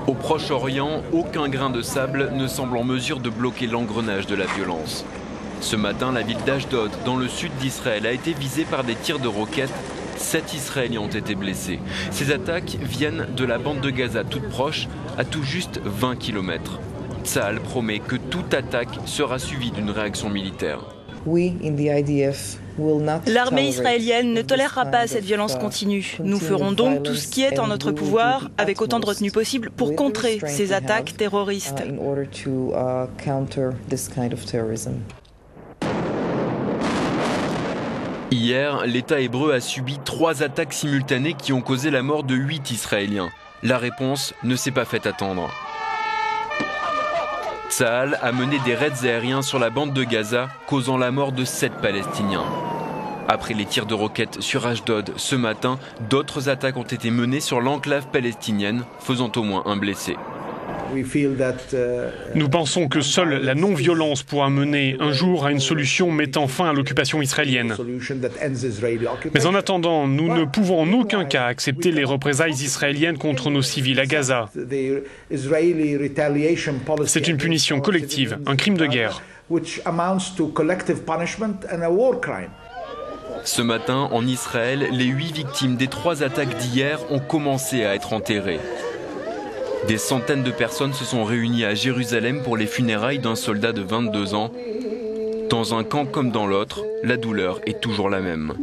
Au Proche-Orient, aucun grain de sable ne semble en mesure de bloquer l'engrenage de la violence. Ce matin, la ville d'Ashdod, dans le sud d'Israël, a été visée par des tirs de roquettes. 7 Israéliens ont été blessés. Ces attaques viennent de la bande de Gaza toute proche, à tout juste 20 km. Tsahal promet que toute attaque sera suivie d'une réaction militaire. L'armée israélienne ne tolérera pas cette violence continue. Nous ferons donc tout ce qui est en notre pouvoir, avec autant de retenue possible, pour contrer ces attaques terroristes. Hier, l'État hébreu a subi 3 attaques simultanées qui ont causé la mort de 8 Israéliens. La réponse ne s'est pas fait attendre. Tsahal a mené des raids aériens sur la bande de Gaza, causant la mort de 7 Palestiniens. Après les tirs de roquettes sur Ashdod ce matin, d'autres attaques ont été menées sur l'enclave palestinienne, faisant au moins un blessé. Nous pensons que seule la non-violence pourra mener un jour à une solution mettant fin à l'occupation israélienne. Mais en attendant, nous ne pouvons en aucun cas accepter les représailles israéliennes contre nos civils à Gaza. C'est une punition collective, un crime de guerre. Ce matin, en Israël, les 8 victimes des 3 attaques d'hier ont commencé à être enterrées. Des centaines de personnes se sont réunies à Jérusalem pour les funérailles d'un soldat de 22 ans. Dans un camp comme dans l'autre, la douleur est toujours la même.